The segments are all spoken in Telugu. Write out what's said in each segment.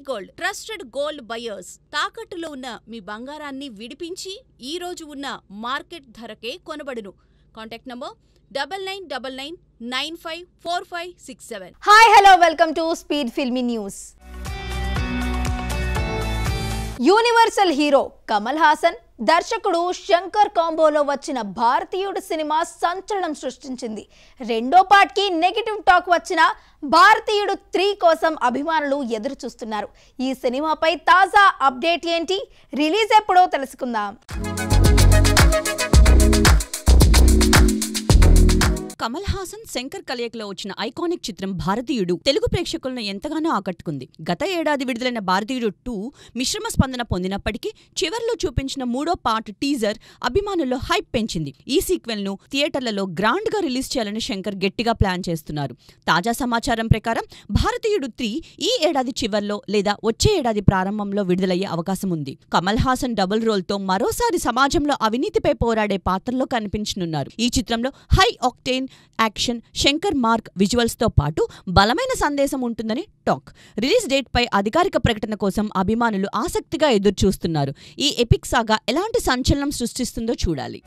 గోల్డ్ ట్రస్టెడ్ గోల్డ్ బయర్స్ తాకట్టులో ఉన్న మీ బంగారాన్ని విడిపించి ఈ రోజు ఉన్న మార్కెట్ ధరకే కొనబడును. Contact number 9999954567. Hi hello welcome to speed filmy news. Universal hero Kamal Haasan దర్శకుడు శంకర్ కాంబోలో వచ్చిన భారతీయుడు సినిమా సంచలనం సృష్టించింది. రెండో పార్ట్కి నెగటివ్ టాక్ వచ్చిన భారతీయుడు 3 కోసం అభిమానులు ఎదురు చూస్తున్నారు. ఈ సినిమాపై తాజా అప్డేట్ ఏంటి, రిలీజ్ ఎప్పుడో తెలుసుకుందాం. కమల్ హాసన్ శంకర్ కలయికలో వచ్చిన ఐకానిక్ చిత్రం భారతీయుడు తెలుగు ప్రేక్షకులను ఎంతగానో ఆకట్టుకుంది. గత ఏడాది విడుదలైన భారతీయుడు 2 మిశ్రమ స్పందన పొందినప్పటికీ చివర్లో చూపించిన 3వ పార్ట్ టీజర్ అభిమానుల్లో హైప్ పెంచింది. ఈ సీక్వెల్ ను థియేటర్లలో గ్రాండ్ గా రిలీజ్ చేయాలని శంకర్ గట్టిగా ప్లాన్ చేస్తున్నారు. తాజా సమాచారం ప్రకారం భారతీయుడు 3 ఈ ఏడాది చివర్లో లేదా వచ్చే ఏడాది ప్రారంభంలో విడుదలయ్యే అవకాశం ఉంది. కమల్ హాసన్ డబుల్ రోల్ తో మరోసారి సమాజంలో అవినీతిపై పోరాడే పాత్రలో కనిపించనున్నారు. ఈ చిత్రంలో high octane action, Shankar mark visuals తో పాటు బలమైన సందేశం ఉంటుందని టాక్. రిలీజ్ డేట్ పై అధికారిక ప్రకటన కోసం అభిమానులు ఆసక్తిగా ఎదురుచూస్తున్నారు. ఈ ఎపిక్ సాగా ఎలాంటి సంచలనం సృష్టిస్తుందో చూడాలి.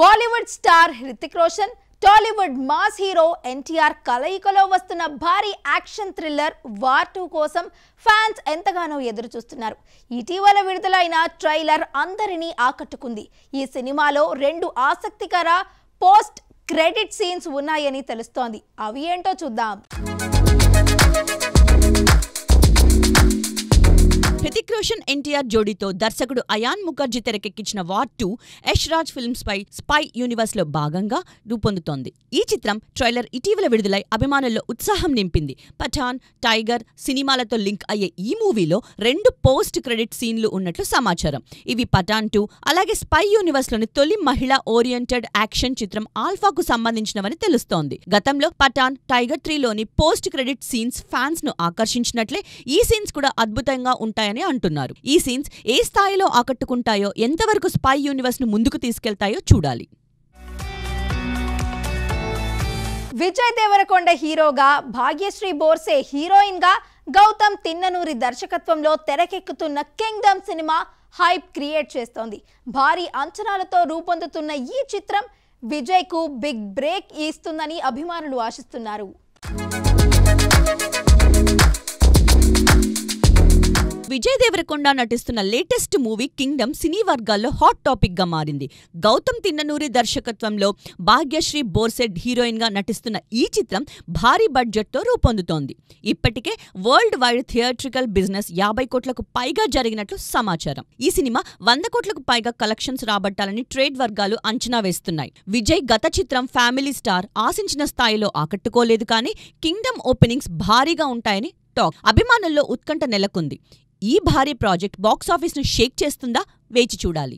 Bollywood star Hrithik Roshan, Tollywood mass hero NTR కలయికలో వస్తున్న భారీ యాక్షన్ థ్రిల్లర్ వార్ 2 కోసం ఫ్యాన్స్ ఎంతగానో ఎదురు చూస్తున్నారు. ఇటీవల విడుదలైన ట్రైలర్ అందరినీ ఆకట్టుకుంది. ఈ సినిమాలో 2 ఆసక్తికర పోస్ట్ క్రెడిట్ సీన్స్ ఉన్నాయని తెలుస్తోంది. అవి ఏంటో చూద్దాం. హృతిక్ రోషన్ ఎన్టీఆర్ జోడీతో దర్శకుడు అయాన్ ముఖర్జీ తెరకెక్కించిన వార్ 2 యష్ రాజ్ ఫిల్మ్స్ పై స్పై యూనివర్స్ లో భాగంగా రూపొందుతోంది. ఈ చిత్రం ట్రైలర్ ఇటీవల విడుదలై అభిమానుల్లో ఉత్సాహం నింపింది. పఠాన్, టైగర్ సినిమాలతో లింక్ అయ్యే ఈ మూవీలో 2 పోస్ట్ క్రెడిట్ సీన్లు ఉన్నట్లు సమాచారం. ఇవి పఠాన్ 2 అలాగే స్పై యూనివర్స్ లోని తొలి మహిళా ఓరియంటెడ్ యాక్షన్ చిత్రం ఆల్ఫాకు సంబంధించినవని తెలుస్తోంది. గతంలో పఠాన్, టైగర్ 3లోని పోస్ట్ క్రెడిట్ సీన్స్ ఫ్యాన్స్ ను ఆకర్షించినట్లే ఈ సీన్స్ కూడా అద్భుతంగా ఉంటాయని అంటున్నారు. ఈ సీన్స్ ఏ స్థాయిలో ఆకట్టుకుంటాయో, ఎంతవరకు స్పై యూనివర్స్ ను ముందుకు తీసుకెళ్తాయో చూడాలి. విజయ్ దేవరకొండ హీరోగా, భాగ్యశ్రీ బోర్సే హీరోయిన్ గా, గౌతమ్ తిన్ననూరి దర్శకత్వంలో తెరకెక్కుతున్న కింగ్డమ్ సినిమా హైప్ క్రియేట్ చేస్తోంది. భారీ అంచనాలతో రూపొందుతున్న ఈ చిత్రం విజయ్ కు బిగ్ బ్రేక్ ఇస్తుందని అభిమానులు ఆశిస్తున్నారు. విజయ్ దేవరకొండ నటిస్తున్న లేటెస్ట్ మూవీ కింగ్డమ్ సినీ వర్గాల్లో హాట్ టాపిక్ గా మారింది. గౌతమ్ తిన్ననూరి దర్శకత్వంలో భాగ్యశ్రీ బోర్సెడ్ హీరోయిన్ గా నటిస్తున్న ఈ చిత్రం భారీ బడ్జెట్ తో రూపొందుతోంది. ఇప్పటికే వరల్డ్ వైడ్ థియేట్రికల్ బిజినెస్ 50 కోట్లకు పైగా జరిగినట్లు సమాచారం. ఈ సినిమా 100 కోట్లకు పైగా కలెక్షన్స్ రాబట్టాలని ట్రేడ్ వర్గాలు అంచనా వేస్తున్నాయి. విజయ్ గత చిత్రం ఫ్యామిలీ స్టార్ ఆశించిన స్థాయిలో ఆకట్టుకోలేదు, కానీ కింగ్డమ్ ఓపెనింగ్స్ భారీగా ఉంటాయని టాక్. అభిమానుల్లో ఉత్కంఠ నెలకొంది. ఈ భారీ ప్రాజెక్ట్ బాక్సాఫీస్ ను షేక్ చేస్తుందా, వేచి చూడాలి.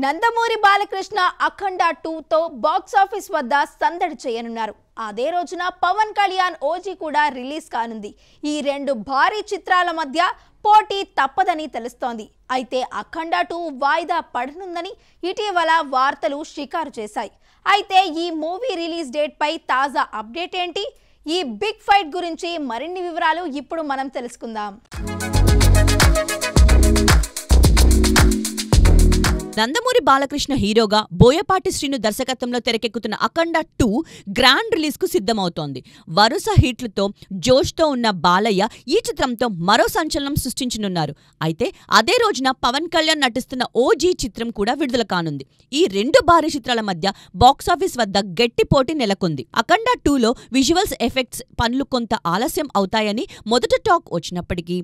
నందమూరి బాలకృష్ణ అఖండ 2తో బాక్సాఫీస్ వద్ద సందడి చేయనున్నారు. అదే రోజున పవన్ కళ్యాణ్ ఓజీ కూడా రిలీజ్ కానుంది. ఈ 2 భారీ చిత్రాల మధ్య పోటీ తప్పదని తెలుస్తోంది. అయితే అఖండ 2 వాయిదా పడనుందని ఇటీవల వార్తలు షికారు చేశాయి. అయితే ఈ మూవీ రిలీజ్ డేట్ పై తాజా అప్డేట్ ఏంటి, ఈ బిగ్ ఫైట్ గురించి మరిన్ని వివరాలు ఇప్పుడు మనం తెలుసుకుందాం. నందమూరి బాలకృష్ణ హీరోగా, బోయపాటి శ్రీను దర్శకత్వంలో తెరకెక్కుతున్న అఖండ 2 గ్రాండ్ రిలీజ్ కు సిద్ధమవుతోంది. వరుస హిట్లతో జోష్తో ఉన్న బాలయ్య ఈ చిత్రంతో మరో సంచలనం సృష్టించనున్నారు. అయితే అదే రోజున పవన్ కళ్యాణ్ నటిస్తున్న ఓజీ చిత్రం కూడా విడుదల కానుంది. ఈ 2 భారీ చిత్రాల మధ్య బాక్సాఫీస్ వద్ద గట్టి పోటీ నెలకొంది. అఖండ 2లో విజువల్స్ ఎఫెక్ట్స్ పనులు కొంత ఆలస్యం అవుతాయని మొదట టాక్ వచ్చినప్పటికీ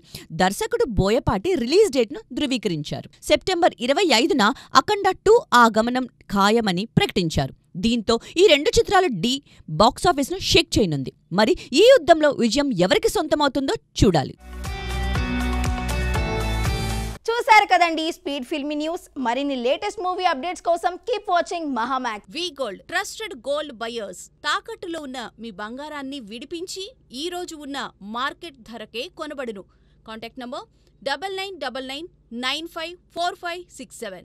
దర్శకుడు బోయపాటి రిలీజ్ డేట్ ను ధృవీకరించారు. సెప్టెంబర్ 25న అఖండ 2 ఆగమనం ఖాయమని ప్రకటించారు. దీంతో ఈ 2 చిత్రాలు బాక్సాఫీస్ ను షేక్ చేయనుంది. మరి ఈ యుద్ధంలో విజయం ఎవరికి సొంతమవుతుందో చూడాలి. చూశారు కదండి స్పీడ్ ఫిల్మీ న్యూస్. మరిన్ని లేటెస్ట్ మూవీ అప్డేట్స్ కోసం కీప్ వాచింగ్ మహామాక్స్. వి గోల్డ్ ట్రస్టెడ్ గోల్డ్ బయర్స్ తాకట్టులో ఉన్న మీ బంగారాన్ని విడిపించి ఈ రోజు ఉన్న మార్కెట్ ధరకే కొనబడును. Contact number 9999954567.